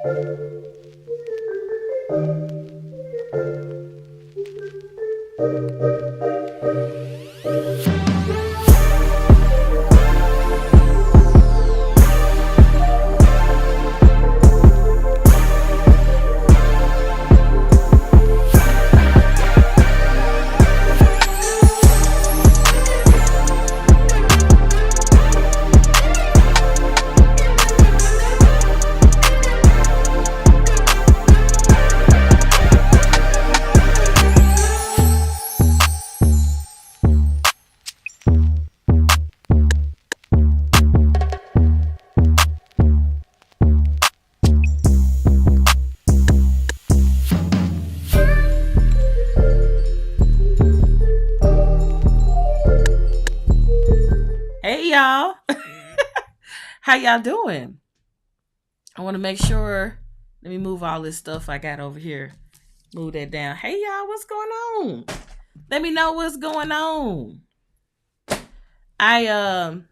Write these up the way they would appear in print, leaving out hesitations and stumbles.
Hey y'all. How y'all doing? I want to make sure. Let me move all this stuff I got over here. Move that down. Hey y'all, what's going on? Let me know what's going on. I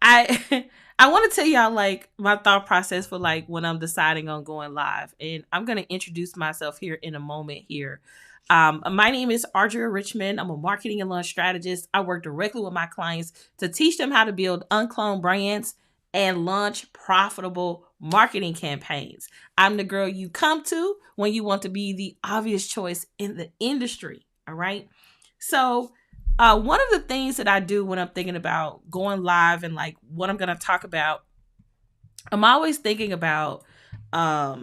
I I want to tell y'all like my thought process for like when I'm deciding on going live, and I'm gonna introduce myself here in a moment here. My name is Audria Richmond. I'm a marketing and launch strategist. I work directly with my clients to teach them how to build uncloned brands and launch profitable marketing campaigns. I'm the girl you come to when you want to be the obvious choice in the industry. All right. So one of the things that I do when I'm thinking about going live and like what I'm going to talk about, I'm always thinking about, I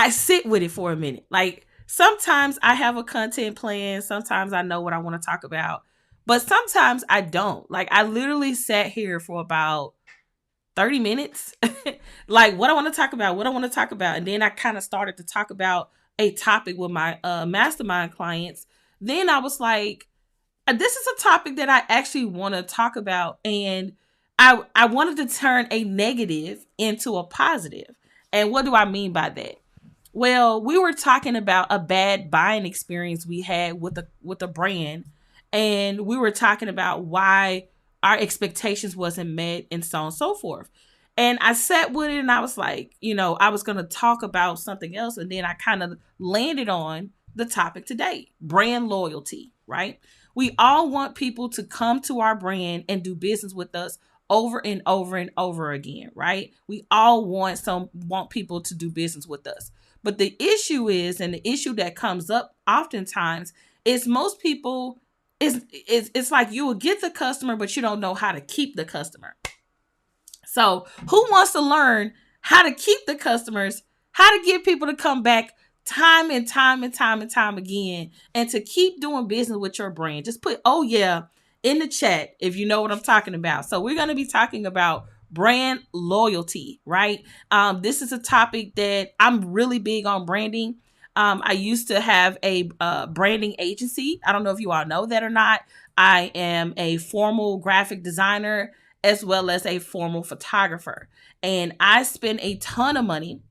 sit with it for a minute. Like sometimes I have a content plan. Sometimes I know what I want to talk about, but sometimes I don't. Like I literally sat here for about 30 minutes, like what I want to talk about. And then I kind of started to talk about a topic with my mastermind clients. Then I was like, this is a topic that I actually want to talk about. And I wanted to turn a negative into a positive. And what do I mean by that? Well, we were talking about a bad buying experience we had with a brand, and we were talking about why our expectations wasn't met and so on and so forth. And I sat with it and I was like, I was going to talk about something else, and then I kind of landed on the topic today, brand loyalty, right? We all want people to come to our brand and do business with us over and over and over again, right? We all want people to do business with us. But the issue is, and the issue that comes up oftentimes is most people it's like you will get the customer, but you don't know how to keep the customer. So who wants to learn how to keep the customers, how to get people to come back time and time and time and time again, and to keep doing business with your brand? Just put, oh yeah, in the chat if you know what I'm talking about. So we're going to be talking about brand loyalty, right? This is a topic that I'm really big on branding. I used to have a branding agency. I don't know if you all know that or not. I am a formal graphic designer as well as a formal photographer. And I spend a ton of money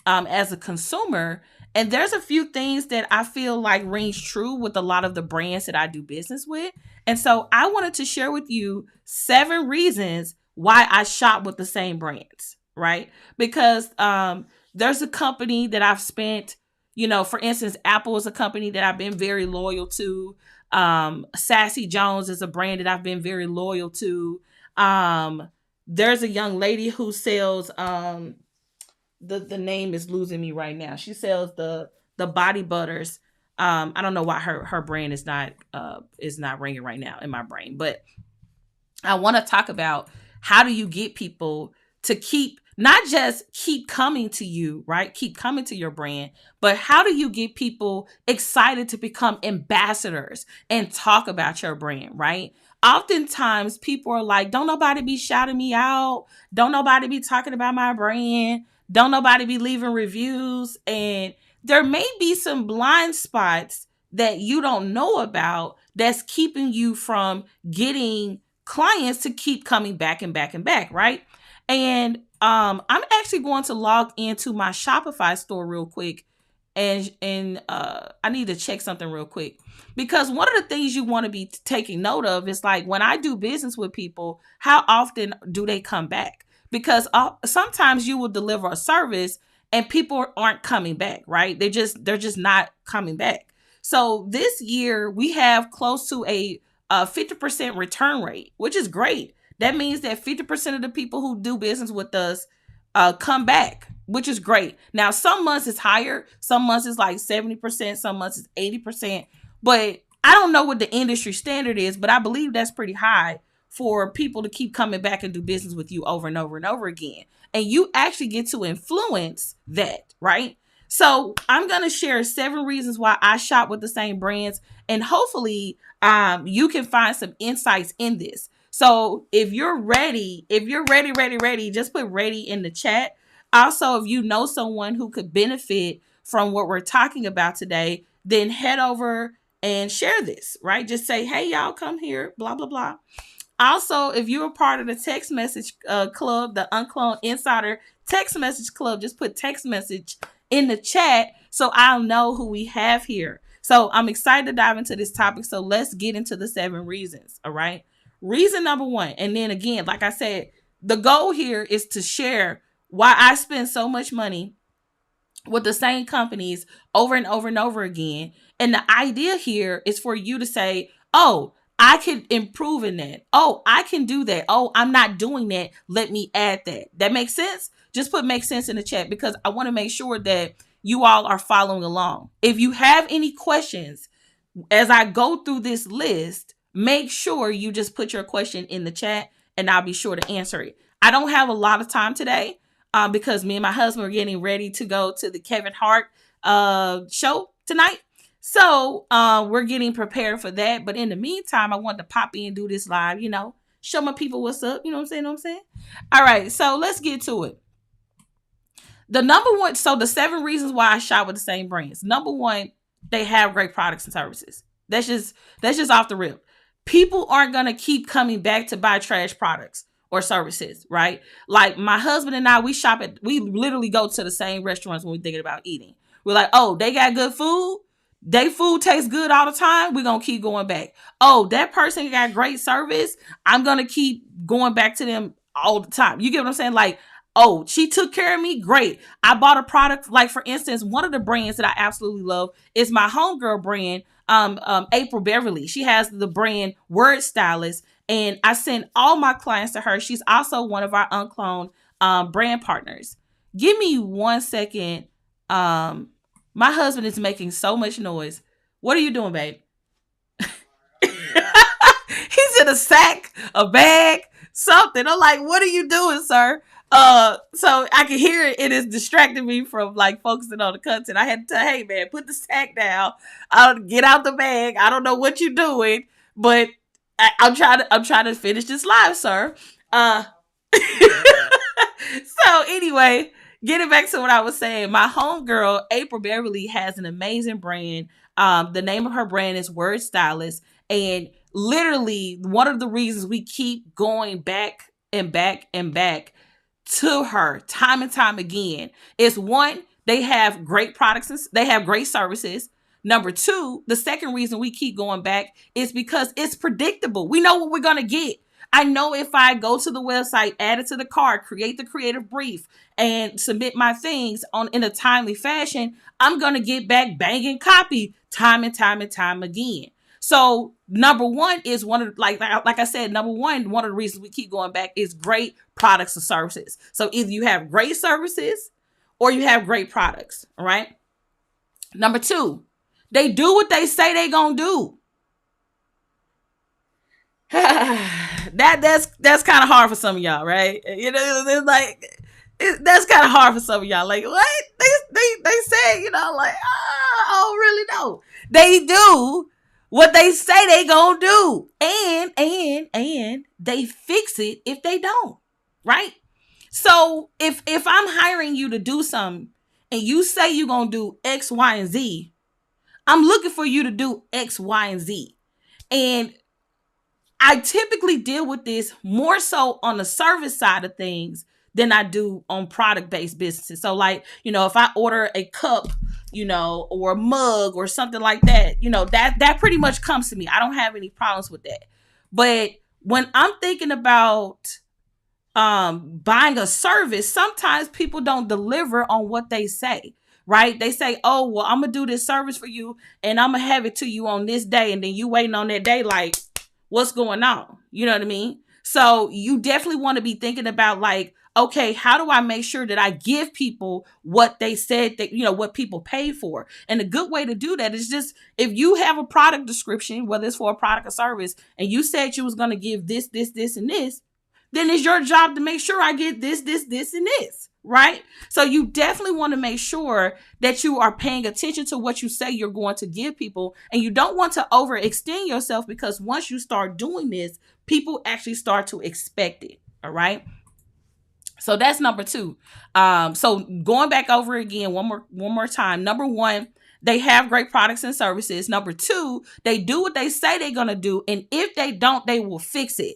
as a consumer. And there's a few things that I feel like rings true with a lot of the brands that I do business with. And so I wanted to share with you 7 reasons why I shop with the same brands, right? Because there's a company that I've spent, for instance, Apple is a company that I've been very loyal to. Sassy Jones is a brand that I've been very loyal to. There's a young lady who sells, the name is losing me right now. She sells the body butters. I don't know why her brand is not ringing right now in my brain, but I want to talk about how do you get people to not just keep coming to you, right? Keep coming to your brand, but how do you get people excited to become ambassadors and talk about your brand, right? Oftentimes people are like, don't nobody be shouting me out. Don't nobody be talking about my brand. Don't nobody be leaving reviews. And there may be some blind spots that you don't know about that's keeping you from getting clients to keep coming back and back and back, right? And I'm actually going to log into my Shopify store real quick, and I need to check something real quick, because one of the things you want to be taking note of is like when I do business with people, how often do they come back? because sometimes you will deliver a service and people aren't coming back, right? They're just not coming back. So this year we have close to a 50% return rate, which is great. That means that 50% of the people who do business with us come back, which is great. Now, some months is higher. Some months is like 70%. Some months is 80%. But I don't know what the industry standard is, but I believe that's pretty high for people to keep coming back and do business with you over and over and over again. And you actually get to influence that, right? So I'm going to share 7 reasons why I shop with the same brands. And hopefully you can find some insights in this. So if you're ready, just put ready in the chat. Also, if you know someone who could benefit from what we're talking about today, then head over and share this, right? Just say, hey, y'all, come here, blah, blah, blah. Also, if you're a part of the text message club, the UnCloned Insider text message club, just put text message in the chat so I'll know who we have here. So I'm excited to dive into this topic. So let's get into the 7 reasons. All right. Reason number 1. And then again, like I said, the goal here is to share why I spend so much money with the same companies over and over and over again. And the idea here is for you to say, oh, I can improve in that. Oh, I can do that. Oh, I'm not doing that. Let me add that. That makes sense? Just put make sense in the chat because I want to make sure that you all are following along. If you have any questions as I go through this list, make sure you just put your question in the chat and I'll be sure to answer it. I don't have a lot of time today because me and my husband are getting ready to go to the Kevin Hart show tonight. So we're getting prepared for that. But in the meantime, I want to pop in and do this live, show my people what's up. You know what I'm saying? All right. So let's get to it. The number 1, so the 7 reasons why I shop with the same brands. Number 1, they have great products and services. That's just off the rip. People aren't going to keep coming back to buy trash products or services, right? Like my husband and I, we literally go to the same restaurants when we're thinking about eating. We're like, oh, they got good food. They food tastes good all the time. We're going to keep going back. Oh, that person got great service. I'm going to keep going back to them all the time. You get what I'm saying? Like, oh, she took care of me. Great. I bought a product. Like, for instance, one of the brands that I absolutely love is my homegirl brand, April Beverly. She has the brand Word Stylist, and I send all my clients to her. She's also one of our UnCloned brand partners. Give me 1 second. My husband is making so much noise. What are you doing, babe? He's in a sack, a bag, something. I'm like, what are you doing, sir? So I can hear it. It is distracting me from like focusing on the content. I had to tell, hey man, put the sack down. I'll get out the bag. I don't know what you're doing, but I'm trying to finish this live, sir. So anyway, getting back to what I was saying, my homegirl, April Beverly, has an amazing brand. The name of her brand is Word Stylist. And literally one of the reasons we keep going back and back and back to her time and time again is 1, they have great products and they have great services. Number 2, the second reason we keep going back is because it's predictable. We know what we're going to get. I know if I go to the website, add it to the cart, create the creative brief, and submit my things in a timely fashion, I'm going to get back banging copy time and time and time again. So number 1 is one of, like I said, number 1, one of the reasons we keep going back is great products and services. So either you have great services or you have great products. All right. Number 2, they do what they say they gonna do. That's kind of hard for some of y'all, right? It's like that's kind of hard for some of y'all. Like, what? They say, like, I don't really know. They do what they say they gonna do, and they fix it if they don't, right? So if I'm hiring you to do something and you say you're gonna do X, Y, and Z, I'm looking for you to do X, Y, and Z. And I typically deal with this more so on the service side of things than I do on product-based businesses. So like, if I order a cup, or a mug or something like that, that pretty much comes to me. I don't have any problems with that. But when I'm thinking about buying a service, sometimes people don't deliver on what they say, right? They say, oh, well, I'm gonna do this service for you and I'm gonna have it to you on this day, and then you waiting on that day like, what's going on? You know what I mean? So you definitely want to be thinking about like, okay, how do I make sure that I give people what they said that, what people pay for? And a good way to do that is just, if you have a product description, whether it's for a product or service, and you said you was going to give this, this, this, and this, then it's your job to make sure I get this, this, this, and this, right? So you definitely want to make sure that you are paying attention to what you say you're going to give people. And you don't want to overextend yourself, because once you start doing this, people actually start to expect it. All right. So that's number 2. So going back over again one more time. Number 1, they have great products and services. Number 2, they do what they say they're going to do. And if they don't, they will fix it.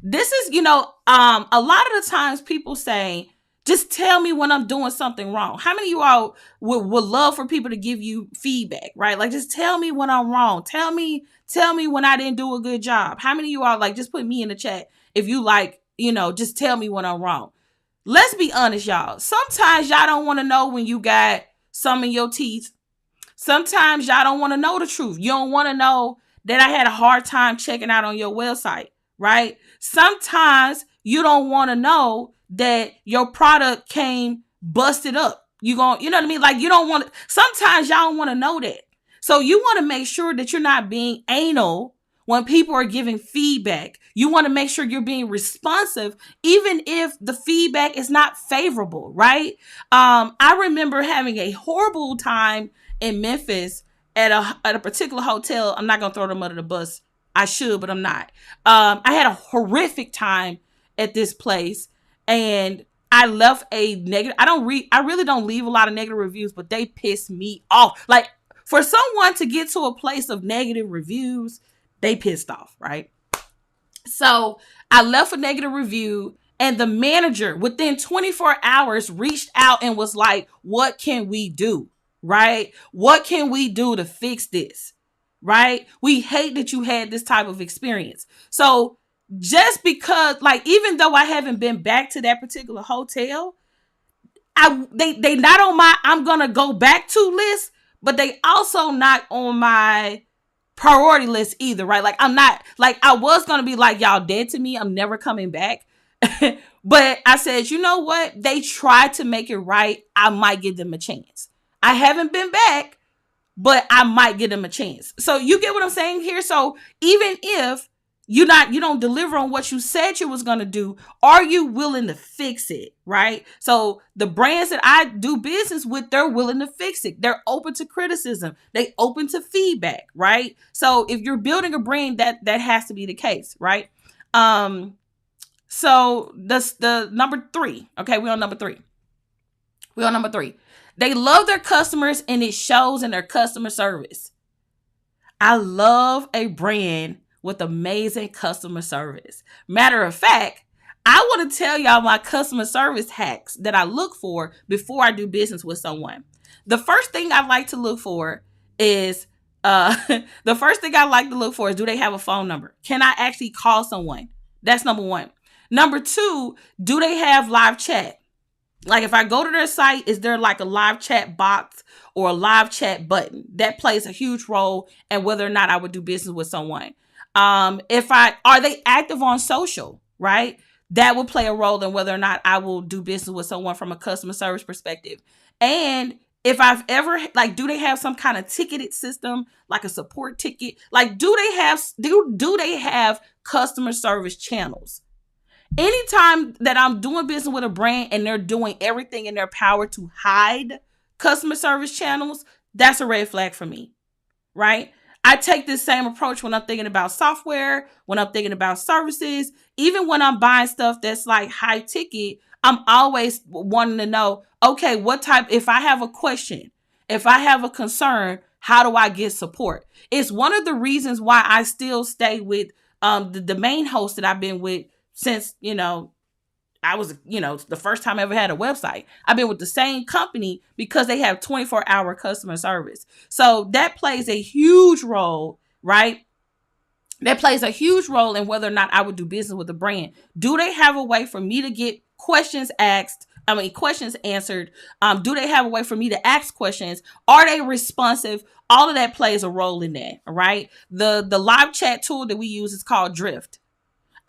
This is, a lot of the times people say, just tell me when I'm doing something wrong. How many of you all would love for people to give you feedback, right? Like, just tell me when I'm wrong. Tell me when I didn't do a good job. How many of you all, like, just put me in the chat if you like, just tell me when I'm wrong. Let's be honest, y'all. Sometimes y'all don't want to know when you got some in your teeth. Sometimes y'all don't want to know the truth. You don't want to know that I had a hard time checking out on your website, right? Sometimes you don't want to know that your product came busted up. You know what I mean? Like, you don't want to, sometimes y'all don't want to know that. So you want to make sure that you're not being anal when people are giving feedback. You want to make sure you're being responsive, even if the feedback is not favorable, right? I remember having a horrible time in Memphis at a particular hotel. I'm not going to throw them under the bus. I should, but I'm not. I had a horrific time at this place, and I left a negative. I really don't leave a lot of negative reviews, but they pissed me off. Like, for someone to get to a place of negative reviews, they pissed off, right? So I left a negative review, and the manager within 24 hours reached out and was like, what can we do? Right? What can we do to fix this? Right? We hate that you had this type of experience. So just because, like, even though I haven't been back to that particular hotel, they not on my I'm gonna go back to list, but they also not on my priority list either, right? Like, I'm not, like, I was gonna be like, y'all dead to me, I'm never coming back. But I said, you know what? They tried to make it right. I might give them a chance. I haven't been back, but I might give them a chance. So you get what I'm saying here? So even if you don't deliver on what you said you was going to do, are you willing to fix it? Right? So the brands that I do business with, they're willing to fix it. They're open to criticism. They open to feedback. Right? So if you're building a brand, that has to be the case. Right? So the number 3. Okay. We're on number 3. They love their customers, and it shows in their customer service. I love a brand with amazing customer service. Matter of fact, I want to tell y'all my customer service hacks that I look for before I do business with someone. The first thing I like to look for is do they have a phone number? Can I actually call someone? That's number 1. Number 2, do they have live chat? Like, if I go to their site, is there like a live chat box or a live chat button? That plays a huge role in whether or not I would do business with someone. Are they active on social, right? That will play a role in whether or not I will do business with someone from a customer service perspective. And if I've ever, like, do they have some kind of ticketed system, like a support ticket? Like, do they have customer service channels? Anytime that I'm doing business with a brand and they're doing everything in their power to hide customer service channels, that's a red flag for me, right? I take this same approach when I'm thinking about software, when I'm thinking about services, even when I'm buying stuff that's like high ticket. I'm always wanting to know, okay, if I have a question, if I have a concern, how do I get support? It's one of the reasons why I still stay with the domain host that I've been with since, I was, the first time I ever had a website. I've been with the same company because they have 24-hour customer service. So that plays a huge role, right? That plays a huge role in whether or not I would do business with a brand. Do they have a way for me to get questions asked? Questions answered. Do they have a way for me to ask questions? Are they responsive? All of that plays a role in that. All right. The live chat tool that we use is called Drift.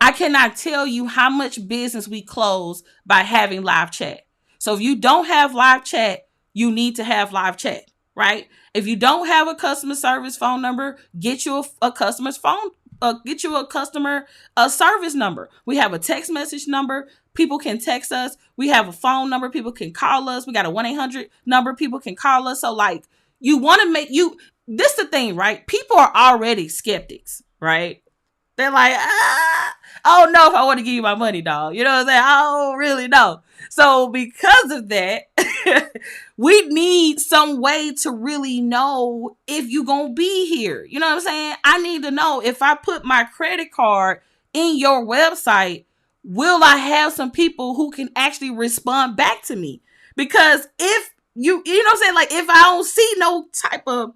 I cannot tell you how much business we close by having live chat. So if you don't have live chat, you need to have live chat, right? If you don't have a customer service phone number, get you a customer's phone. Get you a customer service number. We have a text message number. People can text us. We have a phone number. People can call us. We got a 1-800 number. People can call us. So like, you want to make you, this the thing, right? People are already skeptics, right? They're like, I don't know if I want to give you my money, dog. You know what I'm saying? I don't really know. So because of that, we need some way to really know if you're going to be here. You know what I'm saying? I need to know if I put my credit card in your website, will I have some people who can actually respond back to me? Because if you know what I'm saying? Like if I don't see no type of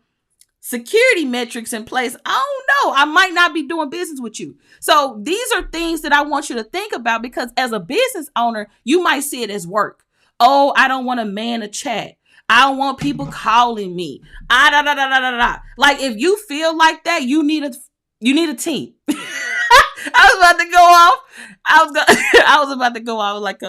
security metrics in place, I don't know, I might not be doing business with you. So these are things that I want you to think about, because as a business owner, you might see it as work. Oh, I don't want to man a chat. I don't want people calling me. Like if you feel like that, you need a team. I was about to go off. I was about to go off. Like,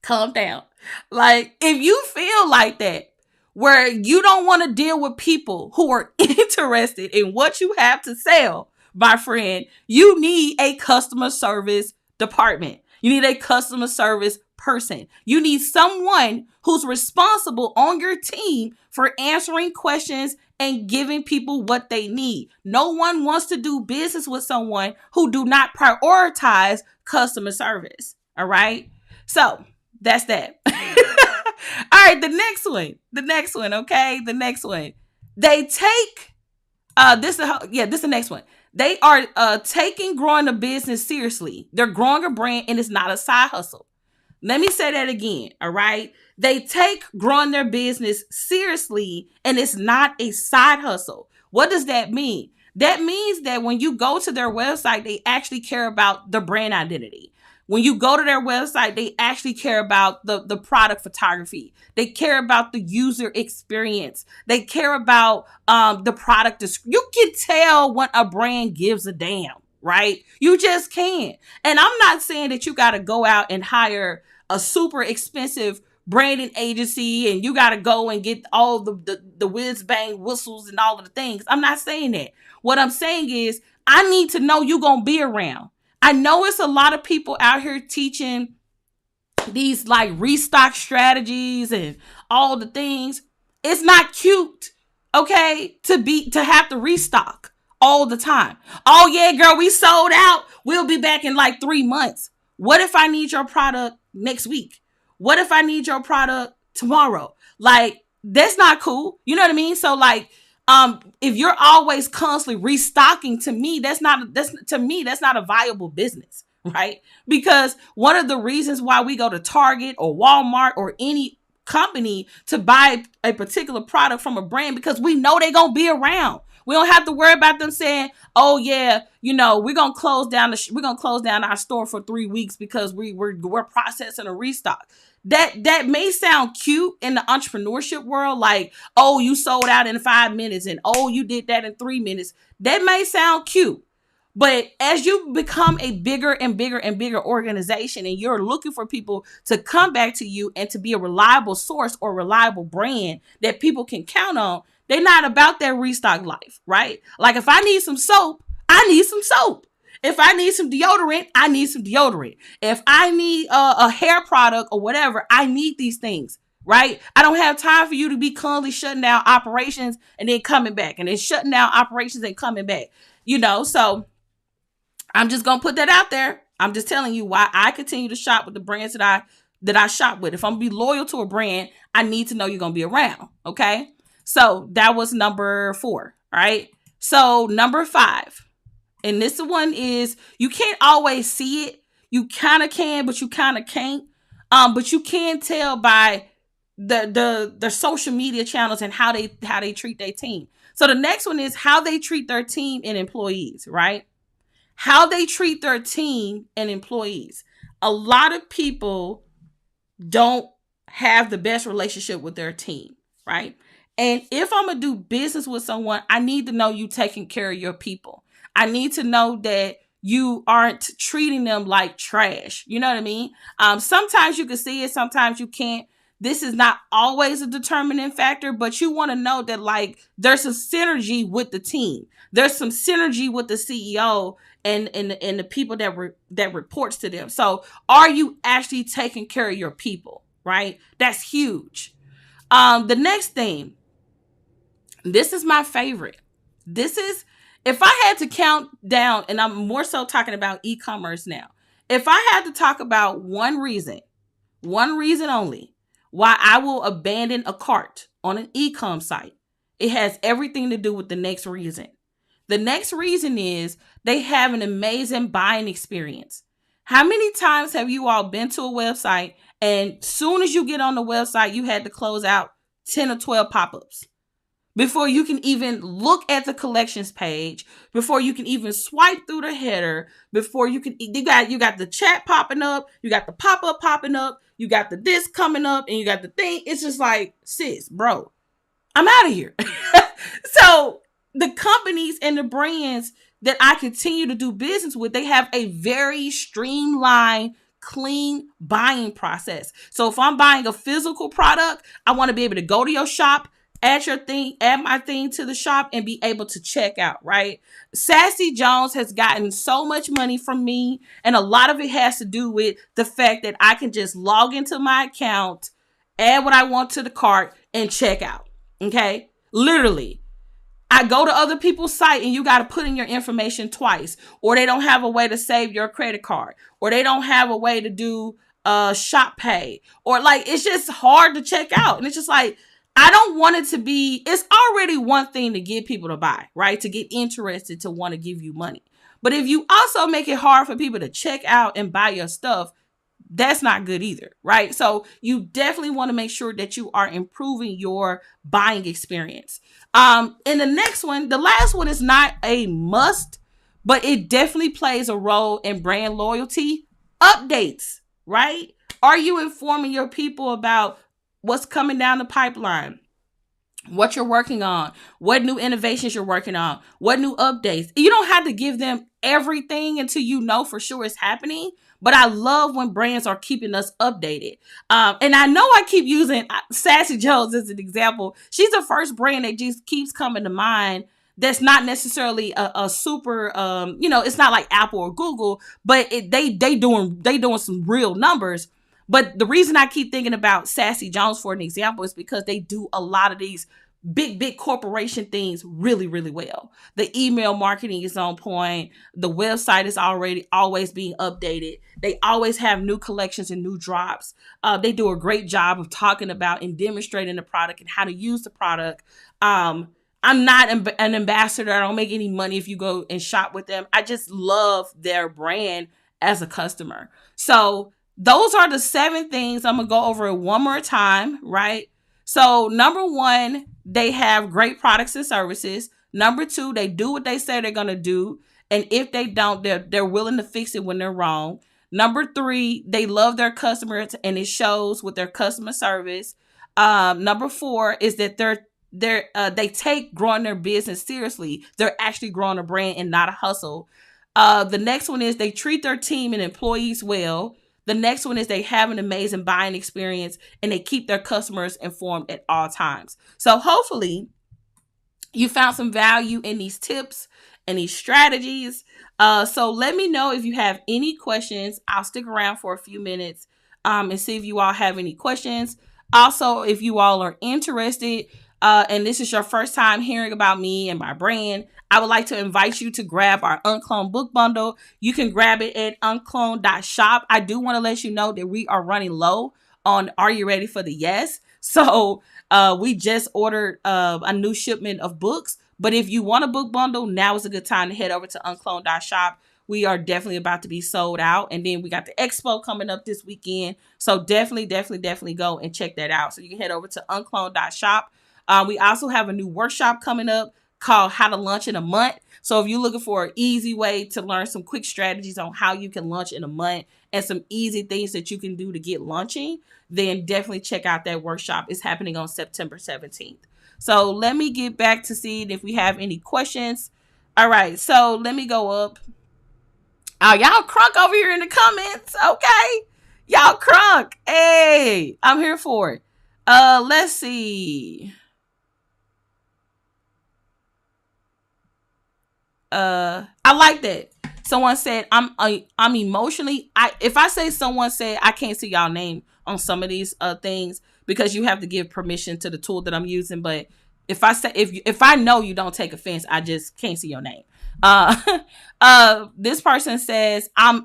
calm down. Like if you feel like that, where you don't want to deal with people who are interested in what you have to sell, my friend, you need a customer service department. You need a customer service person. You need someone who's responsible on your team for answering questions and giving people what they need. No one wants to do business with someone who do not prioritize customer service. All right. So that's that. All right, the next one, okay? The next one. They take, this is the next one. They are taking growing a business seriously. They're growing a brand and it's not a side hustle. Let me say that again, all right? They take growing their business seriously and it's not a side hustle. What does that mean? That means that when you go to their website, they actually care about the brand identity. When you go to their website, they actually care about the product photography. They care about the user experience. They care about the product. You can tell when a brand gives a damn, right? You just can. And I'm not saying that you got to go out and hire a super expensive branding agency and you got to go and get all the whiz bang whistles and all of the things. I'm not saying that. What I'm saying is I need to know you're going to be around. I know it's a lot of people out here teaching these like restock strategies and all the things. It's not cute, okay, to have to restock all the time. Oh yeah, girl, we sold out. We'll be back in like 3 months. What if I need your product next week? What if I need your product tomorrow? Like, that's not cool. You know what I mean? So like, if you're always constantly restocking, to me, that's not a viable business, right? Because one of the reasons why we go to Target or Walmart or any company to buy a particular product from a brand, because we know they're going to be around. We don't have to worry about them saying, oh yeah, you know, we're going to close down our store for 3 weeks because we're processing a restock. That may sound cute in the entrepreneurship world, like, oh, you sold out in 5 minutes and oh, you did that in 3 minutes. That may sound cute. But as you become a bigger and bigger and bigger organization and you're looking for people to come back to you and to be a reliable source or reliable brand that people can count on, they're not about that restock life, right? Like if I need some soap, I need some soap. If I need some deodorant, I need some deodorant. If I need a hair product or whatever, I need these things, right? I don't have time for you to be constantly shutting down operations and then coming back and then shutting down operations and coming back, you know? So I'm just going to put that out there. I'm just telling you why I continue to shop with the brands that I shop with. If I'm going to be loyal to a brand, I need to know you're going to be around. Okay. So that was number 4. Right. So number 5. And this one is, you can't always see it. You kind of can, but you kind of can't. But you can tell by the social media channels and how they treat their team. So the next one is how they treat their team and employees, right? How they treat their team and employees. A lot of people don't have the best relationship with their team, right? And if I'm gonna do business with someone, I need to know you taking care of your people. I need to know that you aren't treating them like trash. You know what I mean? Sometimes you can see it, sometimes you can't. This is not always a determining factor, but you want to know that like there's a synergy with the team. There's some synergy with the CEO and the people that reports to them. So are you actually taking care of your people? Right? That's huge. The next thing, this is my favorite. This is, if I had to count down, and I'm more so talking about e-commerce now. If I had to talk about one reason only, why I will abandon a cart on an e-com site, it has everything to do with the next reason. The next reason is they have an amazing buying experience. How many times have you all been to a website and soon as you get on the website, you had to close out 10 or 12 pop-ups before you can even look at the collections page, before you can even swipe through the header, before you can, you got the chat popping up, you got the pop-up popping up, you got the this coming up, and you got the thing. It's just like, sis, bro, I'm out of here. So the companies and the brands that I continue to do business with, they have a very streamlined, clean buying process. So if I'm buying a physical product, I want to be able to go to your shop, add my thing to the shop and be able to check out, right? Sassy Jones has gotten so much money from me, and a lot of it has to do with the fact that I can just log into my account, add what I want to the cart, and check out. Okay? Literally. I go to other people's site and you got to put in your information twice, or they don't have a way to save your credit card, or they don't have a way to do shop pay, or like, it's just hard to check out. And it's just like, I don't want it to be, it's already one thing to get people to buy, right? To get interested, to want to give you money. But if you also make it hard for people to check out and buy your stuff, that's not good either, right? So you definitely want to make sure that you are improving your buying experience. And the next one, the last one is not a must, but it definitely plays a role in brand loyalty. Updates, right? Are you informing your people about what's coming down the pipeline, what you're working on, what new innovations you're working on, what new updates? You don't have to give them everything until you know for sure it's happening. But I love when brands are keeping us updated. And I know I keep using Sassy Jones as an example. She's the first brand that just keeps coming to mind that's not necessarily a super, it's not like Apple or Google, but they doing some real numbers. But the reason I keep thinking about Sassy Jones for an example is because they do a lot of these big corporation things really, really well. The email marketing is on point. The website is always being updated. They always have new collections and new drops. They do a great job of talking about and demonstrating the product and how to use the product. I'm not an ambassador. I don't make any money if you go and shop with them. I just love their brand as a customer. So those are the 7 things. I'm going to go over it one more time, right? So number 1, they have great products and services. Number 2, they do what they say they're going to do. And if they don't, they're willing to fix it when they're wrong. Number 3, they love their customers and it shows with their customer service. Number 4 is that they take growing their business seriously. They're actually growing a brand and not a hustle. The next one is they treat their team and employees well. The next one is they have an amazing buying experience and they keep their customers informed at all times. So hopefully you found some value in these tips and these strategies. So let me know if you have any questions. I'll stick around for a few minutes and see if you all have any questions. Also, if you all are interested and this is your first time hearing about me and my brand, I would like to invite you to grab our UnCloned book bundle. You can grab it at uncloned.shop. I do want to let you know that we are running low on Are You Ready for the Yes? So we just ordered a new shipment of books. But if you want a book bundle, now is a good time to head over to uncloned.shop. we are definitely about to be sold out. And then we got the expo coming up this weekend. So definitely go and check that out. So you can head over to uncloned.shop. We also have a new workshop coming up called How to Launch in a Month. So if you're looking for an easy way to learn some quick strategies on how you can launch in a month and some easy things that you can do to get launching, then definitely check out that workshop. It's happening on September 17th. So let me get back to seeing if we have any questions. All right, so let me go up. Oh, y'all crunk over here in the comments. Okay. Y'all crunk. Hey, I'm here for it. Let's see. I like that. Someone said I'm emotionally. If I say someone said, I can't see y'all name on some of these things because you have to give permission to the tool that I'm using. But if I say if I know you don't take offense, I just can't see your name. This person says I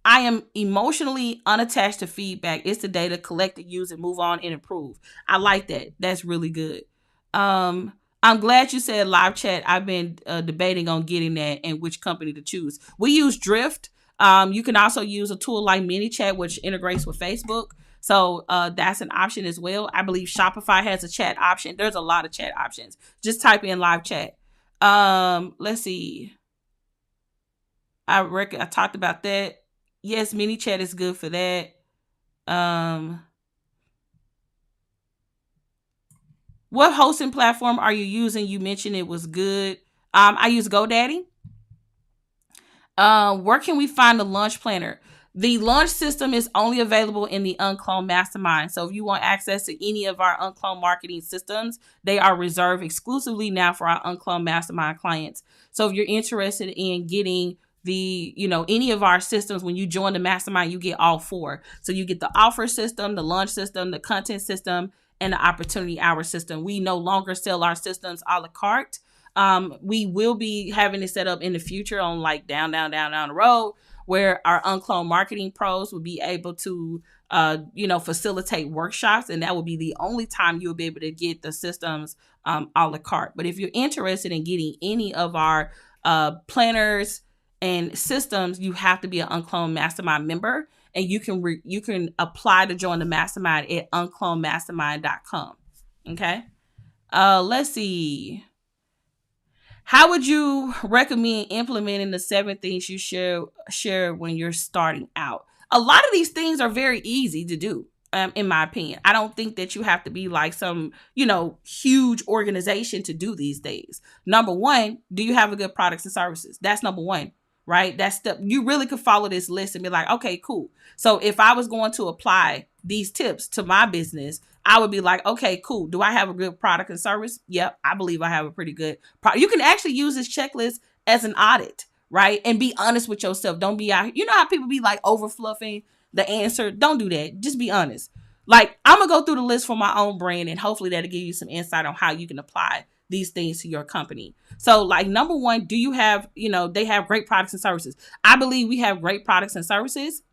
am emotionally unattached to feedback. It's the data, collect it, use it, move on, and improve. I like that. That's really good. I'm glad you said live chat. I've been debating on getting that and which company to choose. We use Drift. You can also use a tool like ManyChat, which integrates with Facebook. So that's an option as well. I believe Shopify has a chat option. There's a lot of chat options. Just type in live chat. Let's see. I talked about that. Yes, ManyChat is good for that. What hosting platform are you using? You mentioned it was good. I use GoDaddy. Where can we find the launch planner? The launch system is only available in the UnCloned Mastermind. So if you want access to any of our UnCloned marketing systems, they are reserved exclusively now for our UnCloned Mastermind clients. So if you're interested in getting any of our systems, when you join the mastermind, you get all four. So you get the offer system, the launch system, the content system, and the opportunity hour system. We no longer sell our systems a la carte. We will be having it set up in the future on like down the road where our UnCloned marketing pros will be able to, facilitate workshops. And that will be the only time you'll be able to get the systems a la carte. But if you're interested in getting any of our planners and systems, you have to be an UnCloned Mastermind member. And you can apply to join the mastermind at unclonedmastermind.com. Okay. Let's see. How would you recommend implementing the 7 things you share when you're starting out? A lot of these things are very easy to do. In my opinion, I don't think that you have to be like some, huge organization to do these things. Number one, do you have a good products and services? That's number one. Right? That's you really could follow this list and be like, okay, cool. So if I was going to apply these tips to my business, I would be like, okay, cool. Do I have a good product and service? Yep. I believe I have a pretty good product. You can actually use this checklist as an audit, right? And be honest with yourself. Don't be out. You know how people be like over fluffing the answer? Don't do that. Just be honest. Like, I'm going to go through the list for my own brand, and hopefully that'll give you some insight on how you can apply these things to your company. So like, number one, do you have, they have great products and services. I believe we have great products and services.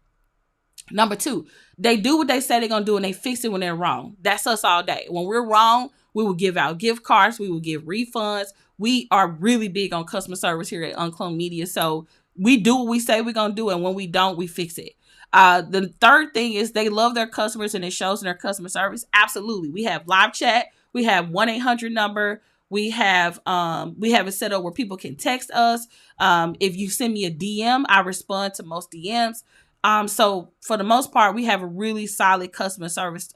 Number two, they do what they say they're going to do and they fix it when they're wrong. That's us all day. When we're wrong, we will give out gift cards. We will give refunds. We are really big on customer service here at UnCloned Media. So we do what we say we're going to do. And when we don't, we fix it. The third thing is they love their customers and it shows in their customer service. Absolutely. We have live chat. We have 1-800 number. We have it set up where people can text us. If you send me a DM, I respond to most DMs. So for the most part, we have a really solid customer service,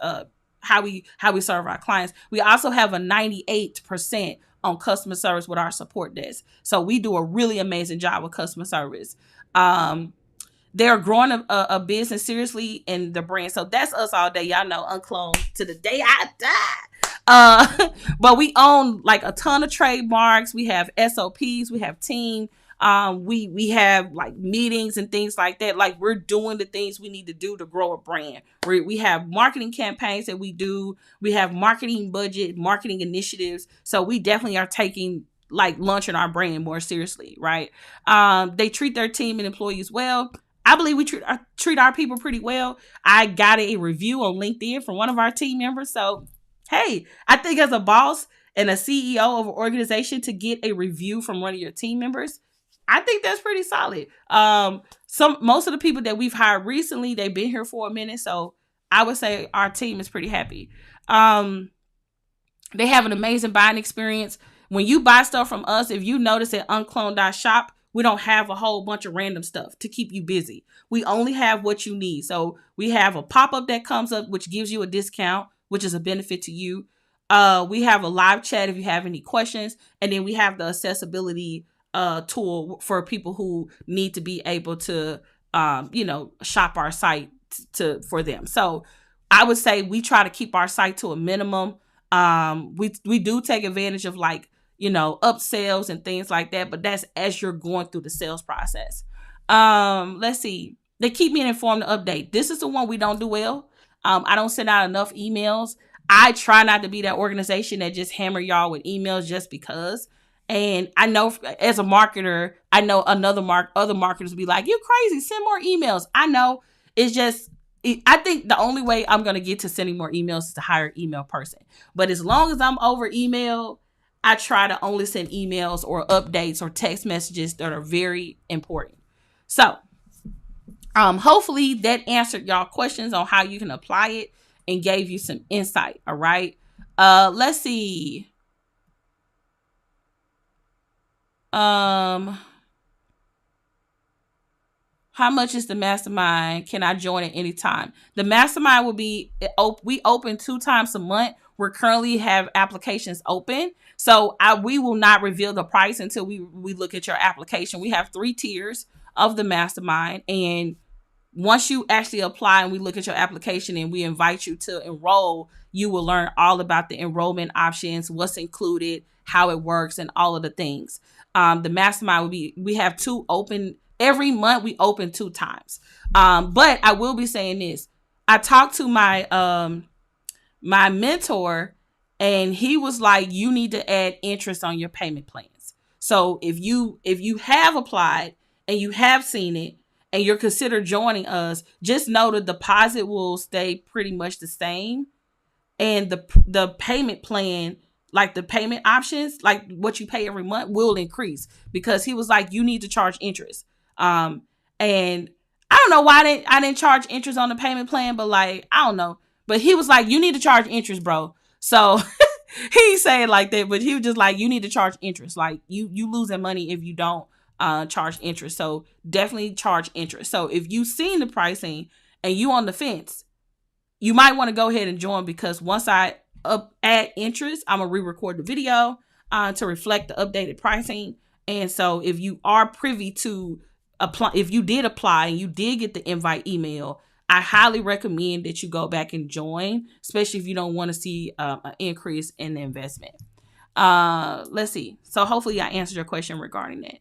how we serve our clients. We also have a 98% on customer service with our support desk. So we do a really amazing job with customer service. They're growing a business seriously in the brand. So that's us all day. Y'all know UnCloned to the day I die. But we own like a ton of trademarks. We have SOPs. We have team. We have like meetings and things like that. Like, we're doing the things we need to do to grow a brand. We have marketing campaigns that we do. We have marketing budget, marketing initiatives. So we definitely are taking like launching our brand more seriously, right? They treat their team and employees well. I believe we treat our people pretty well. I got a review on LinkedIn from one of our team members. So, hey, I think as a boss and a CEO of an organization, to get a review from one of your team members, I think that's pretty solid. Most of the people that we've hired recently, they've been here for a minute, so I would say our team is pretty happy. They have an amazing buying experience. When you buy stuff from us, if you notice at uncloned.shop, we don't have a whole bunch of random stuff to keep you busy. We only have what you need. So we have a pop-up that comes up, which gives you a discount, which is a benefit to you. We have a live chat if you have any questions. And then we have the accessibility tool for people who need to be able to, shop our site for them. So I would say we try to keep our site to a minimum. We do take advantage of upsells and things like that, but that's as you're going through the sales process. Let's see. They keep me informed to update. This is the one we don't do well. I don't send out enough emails. I try not to be that organization that just hammer y'all with emails just because. And I know as a marketer, I know other marketers will be like, "You crazy, send more emails." I know it's just, I think the only way I'm going to get to sending more emails is to hire an email person. But as long as I'm over email, I try to only send emails or updates or text messages that are very important. So hopefully that answered y'all questions on how you can apply it and gave you some insight. All right. Let's see. How much is the mastermind? Can I join at any time? The mastermind will be, we open 2 times a month. We currently have applications open. So we will not reveal the price until we look at your application. We have 3 tiers of the mastermind. And once you actually apply and we look at your application and we invite you to enroll, you will learn all about the enrollment options, what's included, how it works, and all of the things. The mastermind will be, we have 2 open every month. We open 2 times. But I will be saying this. I talked to my my mentor, and he was like, you need to add interest on your payment plans. So if you have applied and you have seen it and you're considered joining us, just know the deposit will stay pretty much the same. And the payment plan, like the payment options, like what you pay every month, will increase, because he was like, you need to charge interest. And I don't know why I didn't charge interest on the payment plan, but like, I don't know. But he was like, you need to charge interest, bro. So he said it like that, but he was just like, you need to charge interest. Like you losing money if you don't charge interest. So definitely charge interest. So if you've seen the pricing and you on the fence, you might want to go ahead and join, because once I add interest, I'm gonna re-record the video to reflect the updated pricing. And so if you are privy to apply, if you did apply and you did get the invite email, I highly recommend that you go back and join, especially if you don't want to see an increase in the investment. Let's see. So hopefully I answered your question regarding that.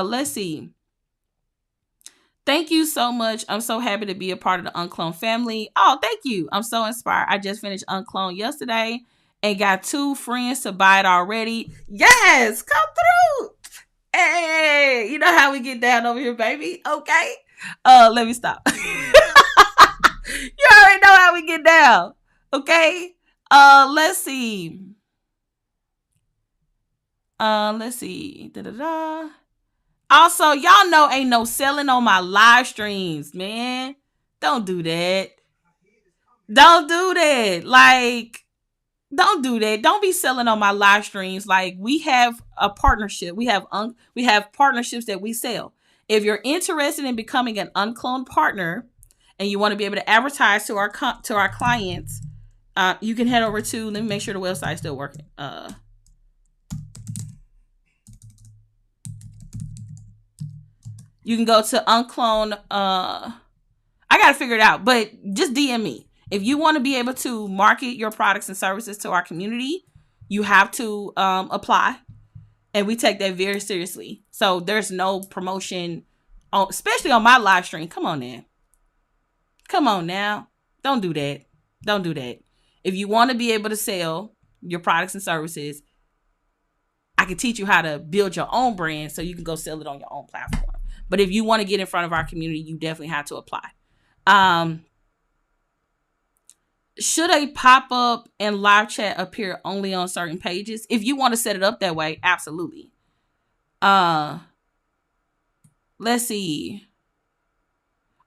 Let's see. Thank you so much. I'm so happy to be a part of the UnCloned family. Oh, thank you. I'm so inspired. I just finished UnCloned yesterday and got 2 friends to buy it already. Yes, come through. Hey, you know how we get down over here, baby. Okay. Let me stop. You already know how we get down. Okay. Let's see. Da-da-da. Also, y'all know ain't no selling on my live streams, man. Don't do that. Don't do that. Like, don't do that. Don't be selling on my live streams. Like, we have a partnership. We have partnerships that we sell. If you're interested in becoming an UnCloned partner and you want to be able to advertise to our clients, you can head over to, let me make sure the website's still working. You can go to UnCloned. I got to figure it out, but just DM me. If you want to be able to market your products and services to our community, you have to apply. And we take that very seriously. So there's no promotion, especially on my live stream. Come on now. Come on now. Don't do that. Don't do that. If you want to be able to sell your products and services, I can teach you how to build your own brand so you can go sell it on your own platform. But if you want to get in front of our community, you definitely have to apply. Should a pop-up and live chat appear only on certain pages? If you want to set it up that way, absolutely. let's see.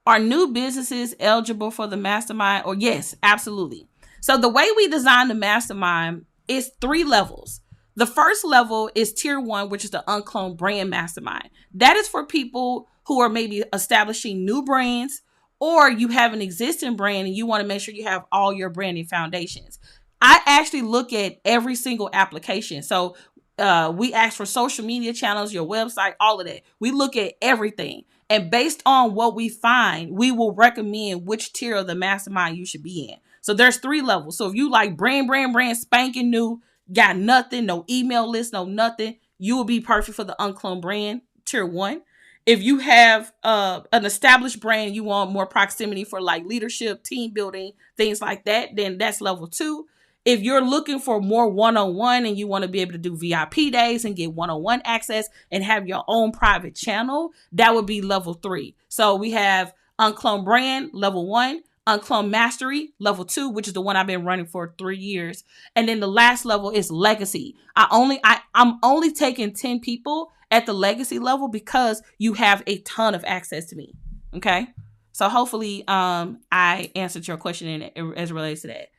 Are new businesses eligible for the mastermind? Or yes, absolutely. So the way we design the mastermind is 3 levels. The first level is tier 1, which is the UnCloned brand mastermind. That is for people who are maybe establishing new brands, or you have an existing brand and you want to make sure you have all your branding foundations. I actually look at every single application. So we ask for social media channels, your website, all of that. We look at everything. And based on what we find, we will recommend which tier of the mastermind you should be in. So there's 3 levels. So if you like brand, spanking new, got nothing, no email list, no nothing, you will be perfect for the UnCloned brand, tier 1. If you have an established brand, you want more proximity for like leadership, team building, things like that, then that's level 2. If you're looking for more one-on-one and you want to be able to do VIP days and get one-on-one access and have your own private channel, that would be level 3. So we have UnCloned brand, level 1, UnCloned mastery, level 2, which is the one I've been running for 3 years. And then the last level is legacy. I'm only taking 10 people at the legacy level because you have a ton of access to me. Okay. So hopefully I answered your question as it relates to that.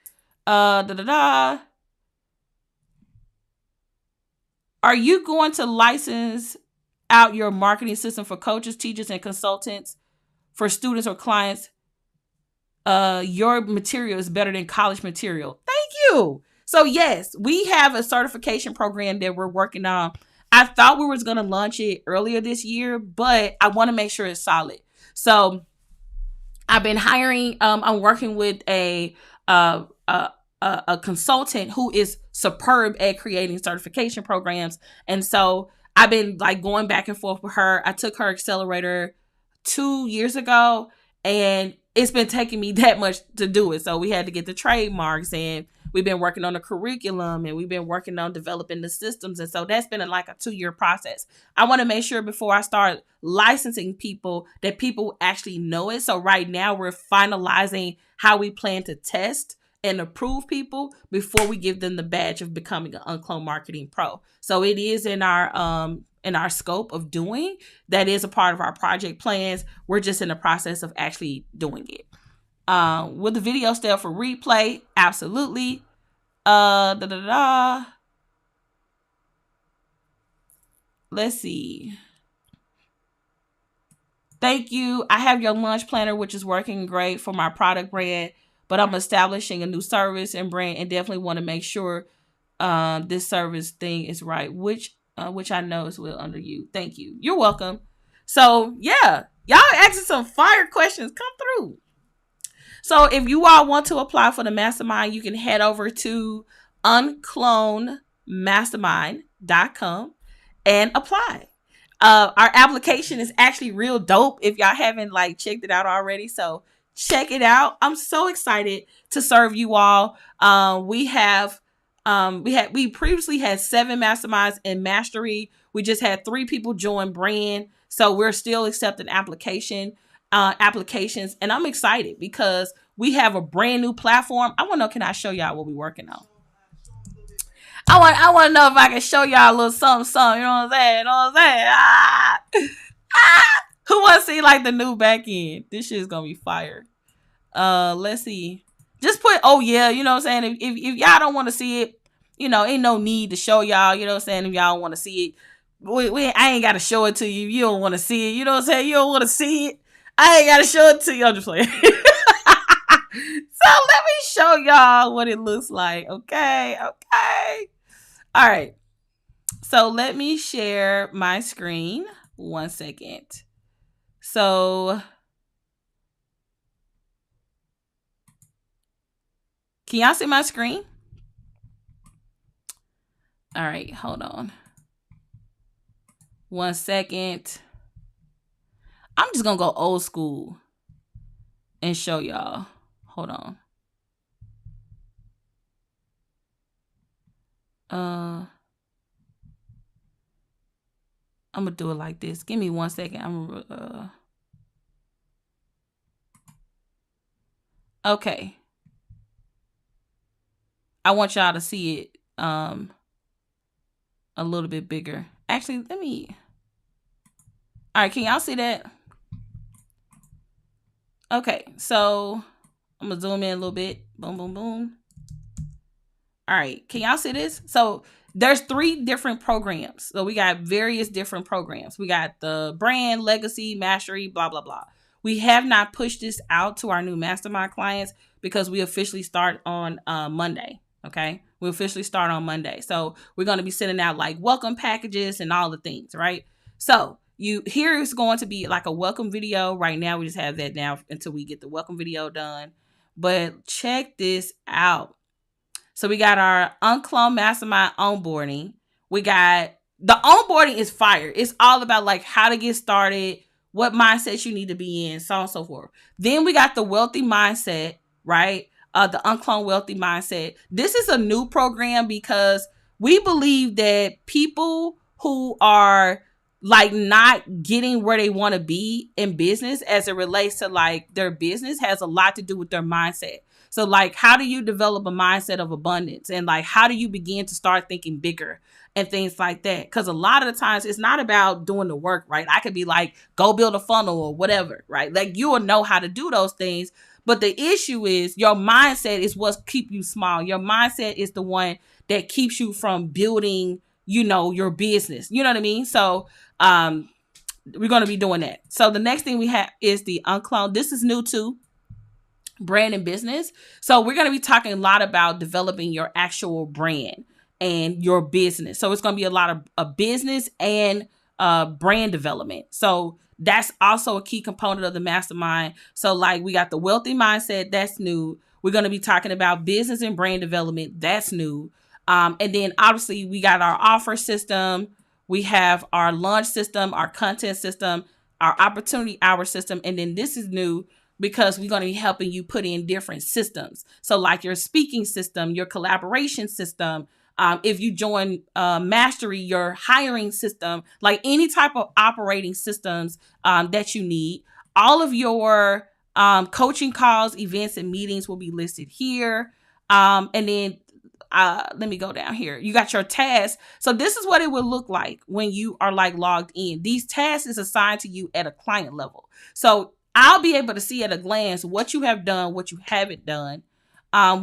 Are you going to license out your marketing system for coaches, teachers, and consultants for students or clients? Your material is better than college material. Thank you. So yes, we have a certification program that we're working on. I thought we was going to launch it earlier this year, but I want to make sure it's solid. So I've been hiring, I'm working with a consultant who is superb at creating certification programs. And so I've been like going back and forth with her. I took her accelerator 2 years ago and it's been taking me that much to do it. So we had to get the trademarks and we've been working on the curriculum and we've been working on developing the systems. And so that's been like a 2-year process. I want to make sure before I start licensing people that people actually know it. So right now we're finalizing how we plan to test and approve people before we give them the badge of becoming an UnCloned Marketing Pro. So it is in our scope of doing. That is a part of our project plans. We're just in the process of actually doing it. Will the video stay up for replay? Absolutely. Let's see. Thank you. I have your lunch planner, which is working great for my product brand, but I'm establishing a new service and brand and definitely want to make sure this service thing is right, which I know is well under you. Thank you. You're welcome. So yeah, y'all asking some fire questions. Come through. So if you all want to apply for the mastermind, you can head over to unclonedmastermind.com and apply. Our application is actually real dope if y'all haven't like checked it out already. So check it out. I'm so excited to serve you all. We previously had 7 masterminds in mastery. We just had 3 people join brand. So we're still accepting applications. And I'm excited because we have a brand new platform. I want to know, can I show y'all what we're working on? I want to know if I can show y'all a little something, you know what I'm saying? You know what I'm saying? Who wants to see like the new back end? This shit is going to be fire. Let's see. Just put, oh yeah, you know what I'm saying? If y'all don't want to see it, you know, ain't no need to show y'all, you know what I'm saying? If y'all want to see it, I ain't got to show it to you. You don't want to see it. You know what I'm saying? You don't want to see it. I ain't got to show it to you. I'm just playing. So let me show y'all what it looks like. Okay. All right. So let me share my screen. 1 second. So can y'all see my screen? All right, hold on. 1 second. I'm just gonna go old school and show y'all. Hold on. I'm gonna do it like this. Give me 1 second. Okay. I want y'all to see it a little bit bigger. Actually, let me All right, can y'all see that? Okay, so I'm gonna zoom in a little bit. Boom, boom, boom. All right, can y'all see this? So there's 3 different programs. So we got various different programs. We got the brand, legacy, mastery, blah, blah, blah. We have not pushed this out to our new mastermind clients because we officially start on Monday. Okay, we officially start on Monday. So we're going to be sending out like welcome packages and all the things, right? So here is going to be like a welcome video. Right now, we just have that now until we get the welcome video done. But check this out. So we got our UnCloned Mastermind onboarding. We got the onboarding is fire. It's all about like how to get started, what mindsets you need to be in, so on and so forth. Then we got the wealthy mindset, right? The UnCloned Wealthy Mindset. This is a new program because we believe that people who are like not getting where they want to be in business as it relates to like their business has a lot to do with their mindset. So like, how do you develop a mindset of abundance? And like, how do you begin to start thinking bigger and things like that? Because a lot of the times it's not about doing the work, right? I could be like, go build a funnel or whatever, right? Like you will know how to do those things. But the issue is your mindset is what keeps you small. Your mindset is the one that keeps you from building, your business. You know what I mean? So we're going to be doing that. So the next thing we have is the UnCloned. This is new too. Brand and business. So we're going to be talking a lot about developing your actual brand and your business. So it's going to be a lot of business and brand development. So that's also a key component of the mastermind. So like we got the wealthy mindset, that's new. We're going to be talking about business and brand development, that's new. And then obviously we got our offer system. We have our launch system, our content system, our opportunity hour system. And then this is new because we're going to be helping you put in different systems. So like your speaking system, your collaboration system, if you join Mastery, your hiring system, like any type of operating systems that you need. All of your coaching calls, events, and meetings will be listed here. And then let me go down here. You got your tasks. So this is what it would look like when you are like logged in. These tasks is assigned to you at a client level. So I'll be able to see at a glance what you have done, what you haven't done.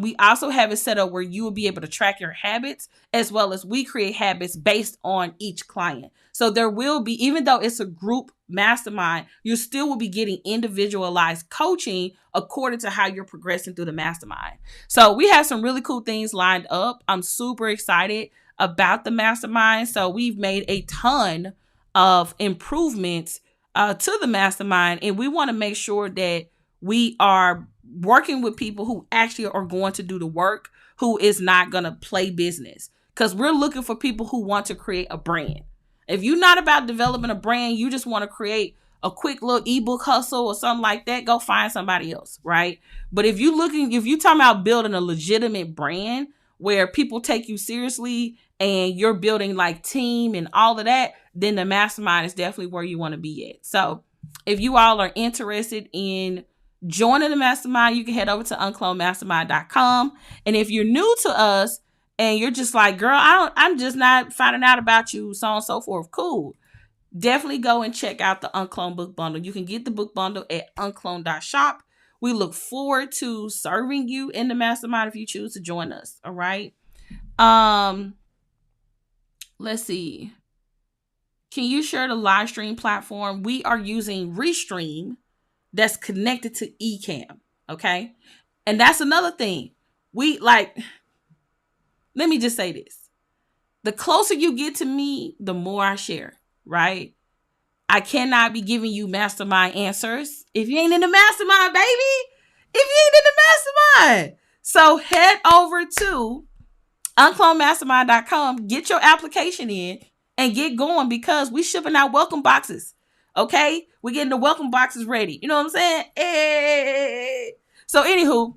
We also have it set up where you will be able to track your habits as well as we create habits based on each client. So there will be, even though it's a group mastermind, you still will be getting individualized coaching according to how you're progressing through the mastermind. So we have some really cool things lined up. I'm super excited about the mastermind. So we've made a ton of improvements to the mastermind, and we want to make sure that we are working with people who actually are going to do the work, who is not going to play business, because we're looking for people who want to create a brand. If you're not about developing a brand, you just want to create a quick little ebook hustle or something like that, go find somebody else, right? But if you're talking about building a legitimate brand where people take you seriously and you're building like team and all of that, then the mastermind is definitely where you want to be at. So if you all are interested in joining the mastermind, you can head over to unclonedmastermind.com. And if you're new to us and you're just like, girl, I'm just not finding out about you, so on and so forth, cool. Definitely go and check out the UnCloned book bundle. You can get the book bundle at uncloned.shop. We look forward to serving you in the mastermind if you choose to join us. All right. Let's see. Can you share the live stream platform? We are using Restream that's connected to Ecamm. Okay. And that's another thing. Let me just say this. The closer you get to me, the more I share, right? I cannot be giving you mastermind answers if you ain't in the mastermind, baby. If you ain't in the mastermind. So head over to unclonedmastermind.com, get your application in and get going, because we shipping out welcome boxes. Okay? We're getting the welcome boxes ready. You know what I'm saying? Hey. So anywho,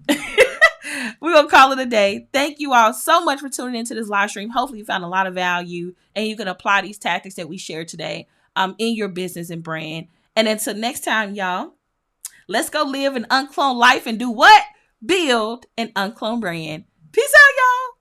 we're going to call it a day. Thank you all so much for tuning into this live stream. Hopefully you found a lot of value and you can apply these tactics that we shared today in your business and brand. And until next time, y'all, let's go live an uncloned life and do what? Build an uncloned brand. Peace out, y'all.